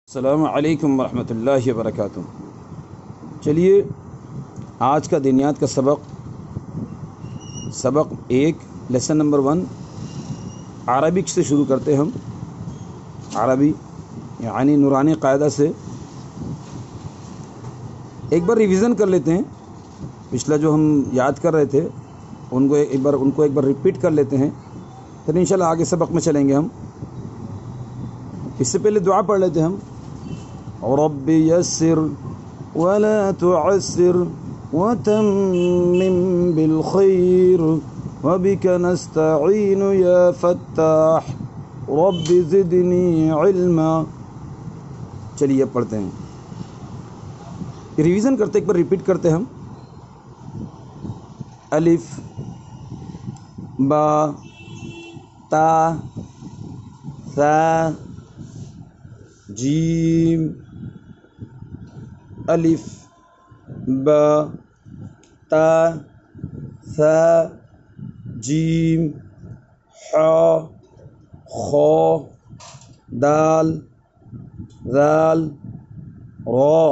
السلام علیکم ورحمۃ اللہ وبرکاتہ۔ چلیے آج کا دینیات کا سبق 1 لیسن نمبر 1 عربک سے شروع کرتے ہم۔ عربی یعنی نورانی قاعدہ سے ایک بار ریویژن کر لیتے ہیں۔ پچھلا جو ہم یاد کر رہے تھے ان کو ایک بار ریپیٹ کر لیتے ہیں، پھر انشاءاللہ آگے سبق میں چلیں گے ہم۔ اس سے پہلے دعا پڑھ لیتے ہیں ہم۔ رب یسر ولا تعسر وتمم بالخیر وبک نستعین یا فتاح رب زدنی علما۔ چلیے اب پڑھتے ہیں، ریویژن کرتے ایک بار ریپیٹ کرتے ہم۔ الف با تا ثا جیم، الف با تا ثا جیم حا خا دال ذال را۔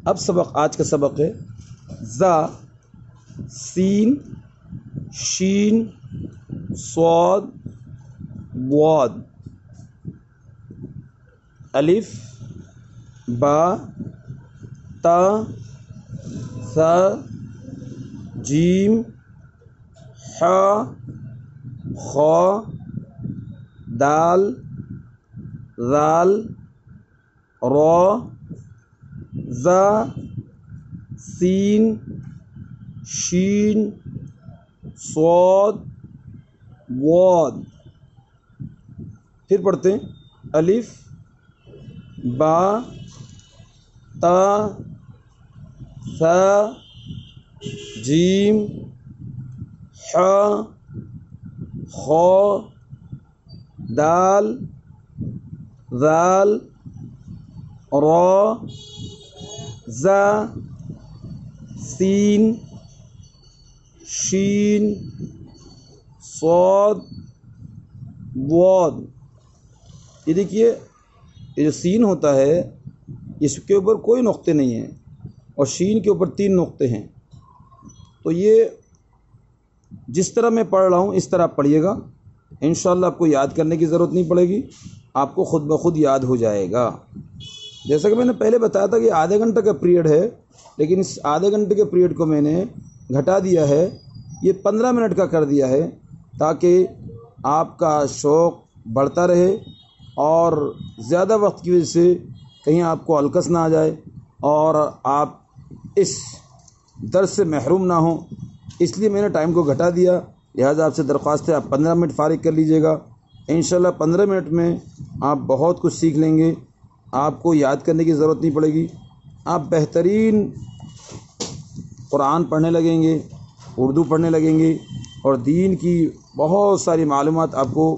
اب آج کا سبق ہے زا سین شین صاد ضاد۔ الف با تا ثا جیم حا خا دال ذال را زا سین شین صاد ضاد۔ پھر پڑھتے ہیں الف با تا ثا جیم حا خا دال ذال را زا سین شین صاد ضاد۔ یہ دیکھیے، یہ جو سین ہوتا ہے اس کے اوپر کوئی نقطے نہیں ہیں اور شین کے اوپر 3 نقطے ہیں، تو یہ جس طرح میں پڑھ رہا ہوں اس طرح آپ پڑھیے گا، انشاءاللہ آپ کو یاد کرنے کی ضرورت نہیں پڑے گی، آپ کو خود بخود یاد ہو جائے گا۔ جیسا کہ میں نے پہلے بتایا تھا کہ آدھے گھنٹے کا پیریڈ ہے، لیکن اس آدھے گھنٹے کے پیریڈ کو میں نے گھٹا دیا ہے، یہ 15 منٹ کا کر دیا ہے تاکہ آپ کا شوق بڑھتا رہے اور زیادہ وقت کی وجہ سے کہیں آپ کو الکس نہ آ جائے اور آپ اس درس سے محروم نہ ہوں، اس لیے میں نے ٹائم کو گھٹا دیا۔ لہٰذا آپ سے درخواست ہے آپ 15 منٹ فارغ کر لیجئے گا، انشاءاللہ 15 منٹ میں آپ بہت کچھ سیکھ لیں گے، آپ کو یاد کرنے کی ضرورت نہیں پڑے گی، آپ بہترین قرآن پڑھنے لگیں گے، اردو پڑھنے لگیں گے اور دین کی بہت ساری معلومات آپ کو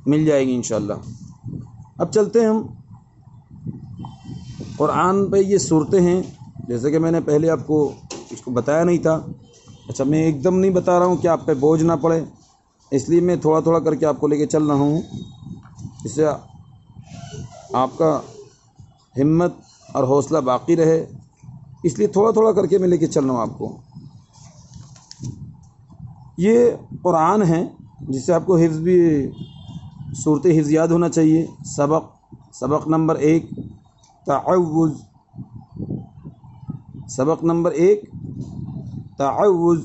مل جائے گی انشاءاللہ۔ اب چلتے ہیں ہم قرآن پہ۔ یہ صورتیں ہیں جیسے کہ میں نے پہلے آپ کو اس کو بتایا نہیں تھا، اچھا میں ایک دم نہیں بتا رہا ہوں کہ آپ پہ بوجھ نہ پڑے، اس لیے میں تھوڑا تھوڑا کر کے آپ کو لے کے چل رہا ہوں، اس سے آپ کا ہمت اور حوصلہ باقی رہے، اس لیے تھوڑا تھوڑا کر کے میں لے کے چل رہا ہوں آپ کو۔ یہ قرآن ہے جس سے آپ کو حفظ بھی صورت حفظ یاد ہونا چاہیے۔ سبق نمبر 1 تعوذ، سبق نمبر 1 تعوذ،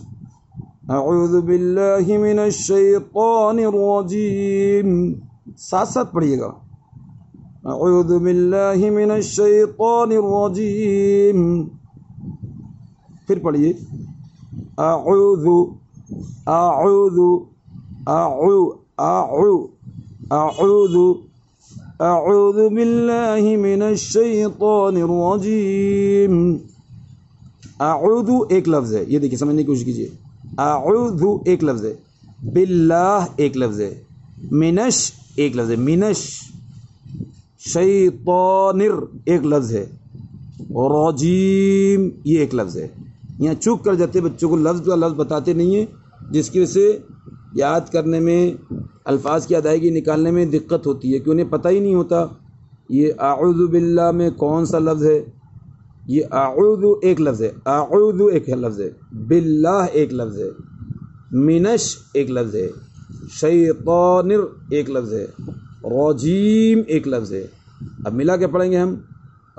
اعوذ باللہ من الشیطان الرجیم، ساتھ ساتھ پڑھیے گا، اعوذ باللہ من الشیطان الرجیم۔ پھر پڑھیے اعوذ اعوذ اعوذ اعوذ باللہ من الشیطان الرجیم۔ اعوذ ایک لفظ ہے، یہ دیکھیے سمجھنے کی کوشش کیجیے، اعوذ ایک لفظ ہے، باللہ ایک لفظ ہے، منش ایک لفظ ہے، منش، شیطانر ایک لفظ ہے، رجیم یہ ایک لفظ ہے۔ یہاں چوک کر جاتے بچوں کو، لفظ کا لفظ بتاتے نہیں ہیں، جس کی وجہ سے یاد کرنے میں، الفاظ کی ادائیگی نکالنے میں دقت ہوتی ہے کہ انہیں پتہ ہی نہیں ہوتا یہ اعوذ باللہ میں کون سا لفظ ہے؟ یہ اعوذ ایک لفظ ہے، اعوذ ایک لفظ ہے، باللہ ایک لفظ ہے، منش ایک لفظ ہے، شیطان ایک لفظ ہے، رجیم ایک لفظ ہے۔ اب ملا کے پڑھیں گے ہم،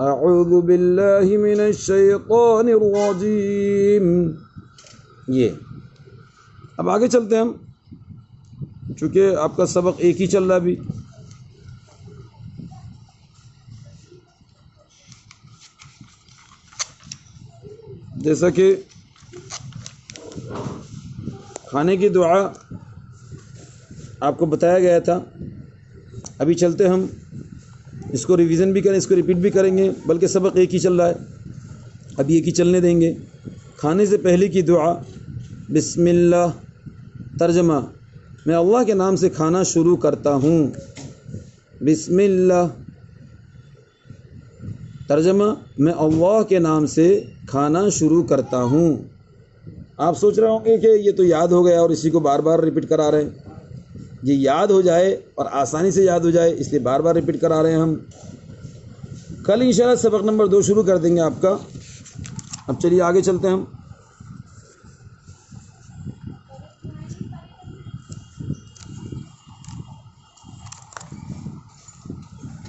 اعوذ باللہ من الشیطان الرجیم۔ یہ اب آگے چلتے ہیں ہم، چونکہ آپ کا سبق ایک ہی چل رہا ہے ابھی۔ جیسا کہ کھانے کی دعا آپ کو بتایا گیا تھا، ابھی چلتے ہم اس کو ریویژن بھی کریں، اس کو ریپیٹ بھی کریں گے، بلکہ سبق ایک ہی چل رہا ہے، ابھی ایک ہی چلنے دیں گے۔ کھانے سے پہلے کی دعا، بسم اللہ۔ ترجمہ، میں اللہ کے نام سے کھانا شروع کرتا ہوں، بسم اللہ۔ ترجمہ، میں اللہ کے نام سے کھانا شروع کرتا ہوں۔ آپ سوچ رہے ہوں گے کہ یہ تو یاد ہو گیا اور اسی کو بار بار ریپیٹ کرا رہے ہیں۔ یہ یاد ہو جائے اور آسانی سے یاد ہو جائے اس لیے بار بار ریپیٹ کرا رہے ہیں ہم۔ کل انشاءاللہ سبق نمبر 2 شروع کر دیں گے آپ کا۔ اب چلیے آگے چلتے ہیں ہم۔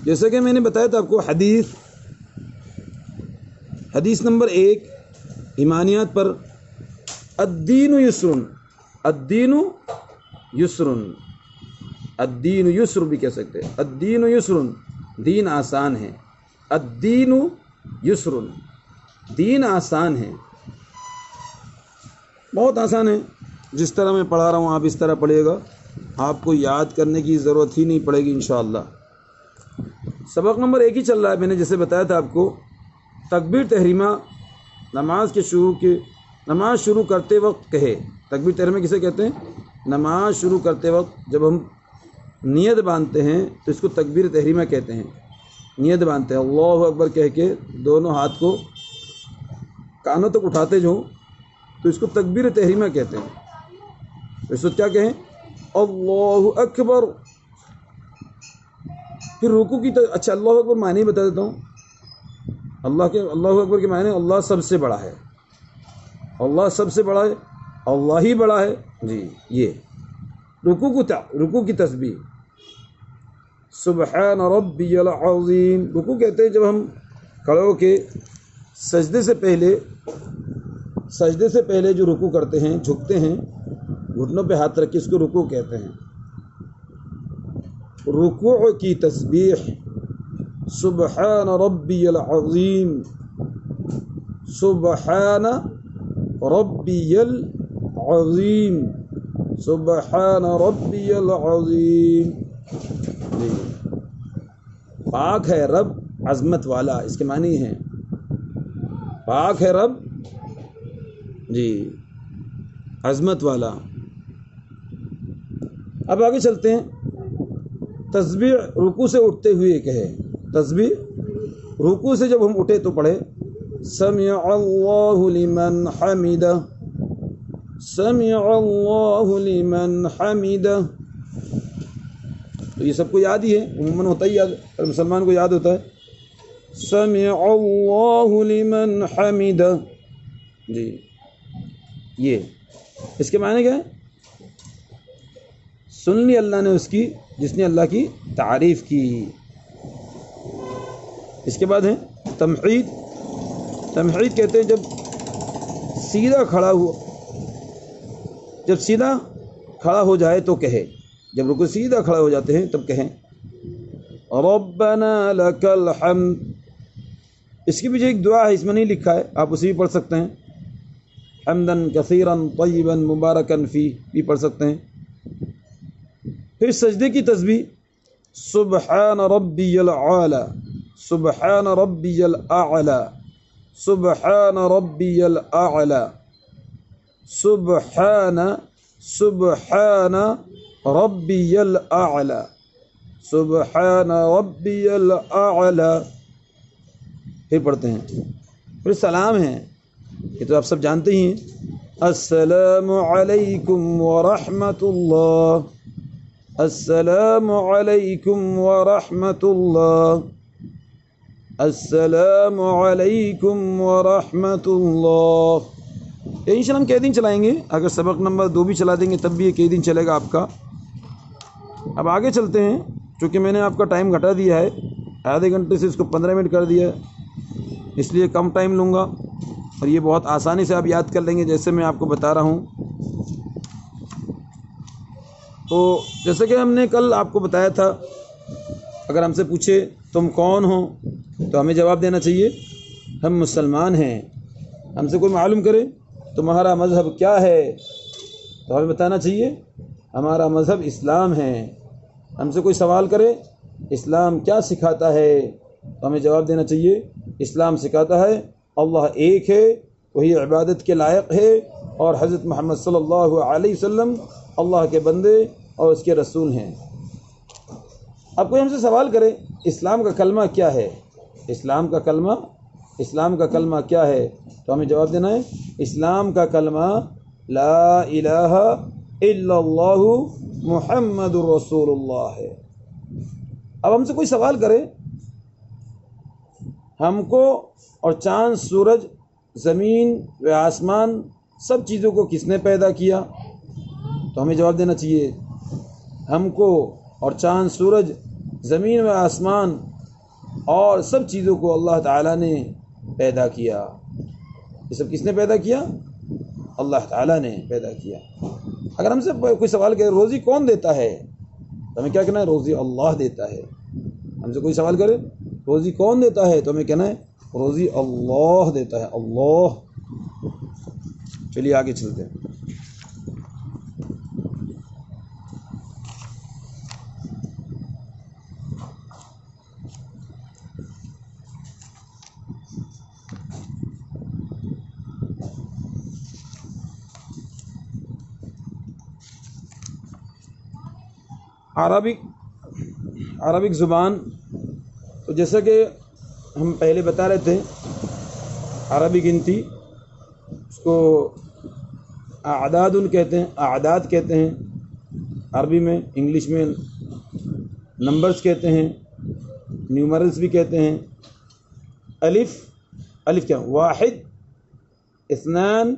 جیسا کہ میں نے بتایا تھا آپ کو، حدیث نمبر 1 ایمانیات پر، الدین یسر، الدین یسر، الدین یسر بھی کہہ سکتے ہیں، الدین یسر، دین آسان ہے، الدین یسر، دین آسان ہے، بہت آسان ہے۔ جس طرح میں پڑھا رہا ہوں آپ اس طرح پڑھیے گا، آپ کو یاد کرنے کی ضرورت ہی نہیں پڑے گی انشاءاللہ۔ سبق نمبر 1 ہی چل رہا ہے، میں نے جیسے بتایا تھا آپ کو، تکبیر تحریمہ نماز شروع کرتے وقت کہے۔ تکبیر تحریمہ کسے کہتے ہیں؟ نماز شروع کرتے وقت جب ہم نیت باندھتے ہیں تو اس کو تکبیر تحریمہ کہتے ہیں۔ نیت باندھتے ہیں، اللہ اکبر کہہ کے دونوں ہاتھ کو کانوں تک اٹھاتے جو تو اس کو تکبیر تحریمہ کہتے ہیں۔ اس وقت کیا کہیں؟ اللہ اکبر۔ پھر رکوع کی اچھا اللہ اکبر معنی بتا دیتا ہوں۔ اللہ اکبر کے معنی اللہ سب سے بڑا ہے، اللہ سب سے بڑا ہے، اللہ ہی بڑا ہے جی۔ یہ رکوع کی تسبیح، سبحان ربی العظیم۔ رکوع کہتے ہیں جب ہم کھڑے ہو کے سجدے سے پہلے جو رکوع کرتے ہیں، جھکتے ہیں، گھٹنوں پہ ہاتھ رکھ کے، اس کو رکوع کہتے ہیں۔ رکوع کی تسبیح، سبحان ربی العظیم، سبحان ربی العظیم، سبحان ربی العظیم جی۔ پاک ہے رب عظمت والا، اس کے معنی ہیں پاک ہے رب جی عظمت والا۔ اب آگے چلتے ہیں، تسبیح رکوع سے اٹھتے ہوئے کہے۔ تسبیح رکوع سے جب ہم اٹھے تو پڑھے، سمع اللہ لمن حمدہ، سمع اللہ لمن حمدہ۔ تو یہ سب کو یاد ہی ہے، عموماً ہوتا ہی یاد، ہر مسلمان کو یاد ہوتا ہے، سمع اللہ لمن حمدہ جی۔ یہ اس کے معنی کیا ہے؟ سن لی اللہ نے اس کی جس نے اللہ کی تعریف کی۔ اس کے بعد ہے تمحید۔ تمحید کہتے ہیں جب سیدھا کھڑا ہو جائے تو کہے۔ جب رکوع سیدھا کھڑا ہو جاتے ہیں تب کہیں ربنا لک الحمد۔ اس کے پیچھے ایک دعا ہے، اس میں نہیں لکھا ہے، آپ اسے بھی پڑھ سکتے ہیں، حمدا کثیرا طیبا مبارکا فی بھی پڑھ سکتے ہیں۔ پھر سجدے کی تسبیح، سبحان ربی العالی، سبحان ربی الاعلی، سبحان ربی الاعلی، سبحان ربی الاعلی، سبحان ربی الاعلی۔ پھر پڑھتے ہیں، پھر سلام ہے، یہ تو آپ سب جانتے ہی ہیں، السلام علیکم ورحمۃ اللہ، السلام علیکم ورحمۃ اللہ۔ السلام علیکم ورحمۃ اللہ. یہ انشاءاللہ ہم کئی دن چلائیں گے. اگر سبق نمبر 2 بھی چلا دیں گے تب بھی یہ کئی دن چلے گا آپ کا. اب آگے چلتے ہیں. چونکہ میں نے آپ کا ٹائم گھٹا دیا ہے، آدھے گھنٹے سے اس کو 15 منٹ کر دیا ہے، اس لیے کم ٹائم لوں گا اور یہ بہت آسانی سے آپ یاد کر لیں گے جیسے میں آپ کو بتا رہا ہوں. تو جیسے کہ ہم نے کل آپ کو بتایا تھا، اگر ہم سے پوچھے تم کون ہو تو ہمیں جواب دینا چاہیے ہم مسلمان ہیں. ہم سے کوئی معلوم کرے تمہارا مذہب کیا ہے تو ہمیں بتانا چاہیے ہمارا مذہب اسلام ہے. ہم سے کوئی سوال کرے اسلام کیا سکھاتا ہے تو ہمیں جواب دینا چاہیے اسلام سکھاتا ہے اللہ ایک ہے، وہی عبادت کے لائق ہے، اور حضرت محمد صلی اللہ علیہ وسلم اللہ کے بندے اور اس کے رسول ہیں. اب کوئی ہم سے سوال کرے اسلام کا کلمہ کیا ہے، اسلام کا کلمہ کیا ہے تو ہمیں جواب دینا ہے اسلام کا کلمہ لا الہ الا اللہ محمد رسول اللہ ہے. اب ہم سے کوئی سوال کرے ہم کو اور چاند سورج زمین و آسمان سب چیزوں کو کس نے پیدا کیا تو ہمیں جواب دینا چاہیے ہم کو اور چاند سورج زمین و آسمان اور سب چیزوں کو اللہ تعالیٰ نے پیدا کیا. یہ سب کس نے پیدا کیا؟ اللہ تعالیٰ نے پیدا کیا. اگر ہم سے کوئی سوال کرے روزی کون دیتا ہے تو ہمیں کیا کہنا ہے روزی اللہ دیتا ہے. ہم سے کوئی سوال کرے روزی کون دیتا ہے تو ہمیں کہنا ہے روزی اللہ دیتا ہے، اللہ. چلیے آگے چلتے ہیں. عربک زبان، تو جیسا کہ ہم پہلے بتا رہے تھے عربی گنتی اس کو اعداد کہتے ہیں عربی میں. انگلش میں نمبرز کہتے ہیں، نیومرلز بھی کہتے ہیں. الف کیا؟ 1 2 3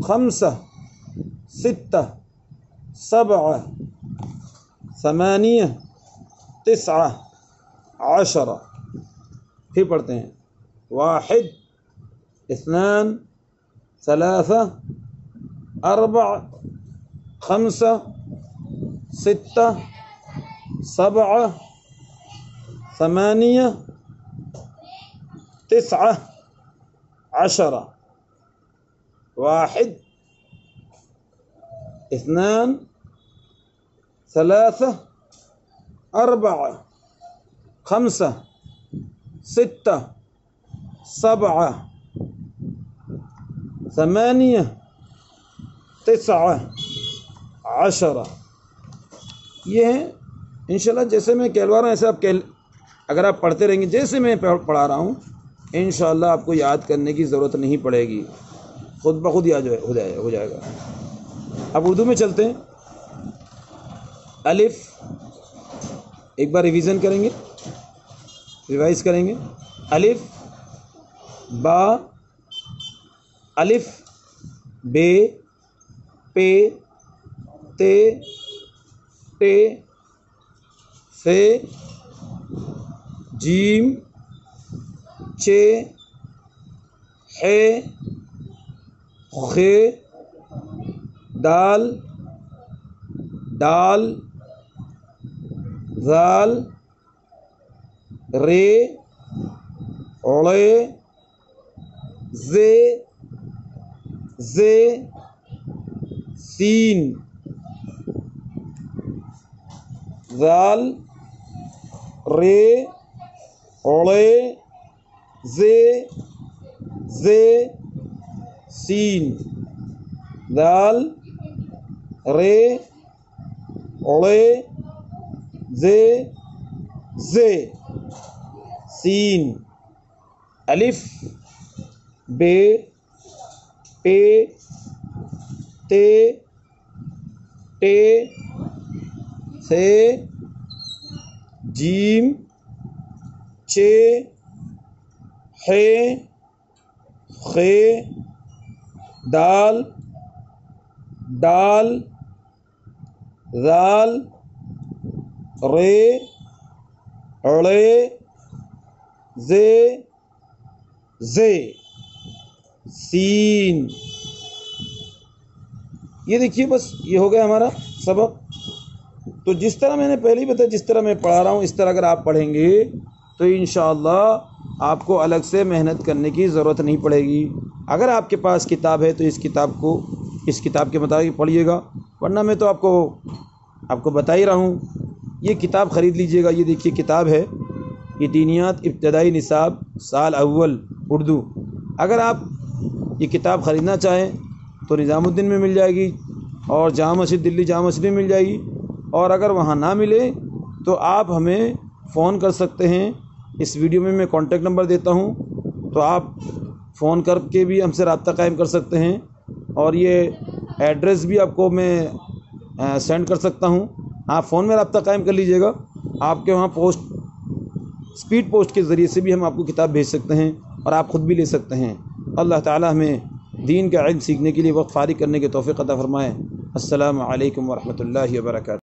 4 5 6 7 8 9 10. پھر پڑھتے ہیں 1 2 3 4 5 6 7 8 9 10 10. 1 2 3 4 5 6 7 8 9 10. یہ ہیں انشاءاللہ جیسے میں کہلوا رہا ہوں ایسے آپ اگر آپ پڑھتے رہیں گے جیسے میں پڑھا رہا ہوں انشاءاللہ آپ کو یاد کرنے کی ضرورت نہیں پڑے گی، خود بخود یاد ہو جائے گا. اب اردو میں چلتے ہیں. الف ایک بار ریوائز کریں گے. الف با، الف بے، پے، تے، ٹے، فے، جیم، چے، حے، خے، دال، ڈال، ذال، رے، عڑے، زے، سین، ذال، رے، عڑے، زے، سین، ذال، رے، عڑے، زے، سین. الف بے، پے، تے، ٹے، ثے، جیم چے ہے خے دال ڈال ذال رے عڑے زے زے سین۔ یہ دیکھیے بس یہ ہو گیا ہمارا سبق۔ تو جس طرح میں نے پہلے ہی بتایا، جس طرح میں پڑھا رہا ہوں اس طرح اگر آپ پڑھیں گے تو انشاءاللہ آپ کو الگ سے محنت کرنے کی ضرورت نہیں پڑے گی۔ اگر آپ کے پاس کتاب ہے تو اس کتاب کے مطابق پڑھیے گا، ورنہ میں تو آپ کو بتا ہی رہا ہوں۔ یہ کتاب خرید لیجئے گا، یہ دیکھیے کتاب ہے، یہ دینیات ابتدائی نصاب سال اول اردو۔ اگر آپ یہ کتاب خریدنا چاہیں تو نظام الدین میں مل جائے گی، اور جامع مسجد دلی جامع مسجد میں مل جائے گی، اور اگر وہاں نہ ملے تو آپ ہمیں فون کر سکتے ہیں۔ اس ویڈیو میں کانٹیکٹ نمبر دیتا ہوں، تو آپ فون کر کے بھی ہم سے رابطہ قائم کر سکتے ہیں، اور یہ ایڈریس بھی آپ کو میں سینڈ کر سکتا ہوں۔ آپ فون میں رابطہ قائم کر لیجئے گا، آپ کے وہاں اسپیڈ پوسٹ کے ذریعے سے بھی ہم آپ کو کتاب بھیج سکتے ہیں، اور آپ خود بھی لے سکتے ہیں۔ اللہ تعالی ہمیں دین کا علم سیکھنے کے لیے وقت فارغ کرنے کی توفیق عطا فرمائے۔ السلام علیکم ورحمۃ اللہ وبرکاتہ۔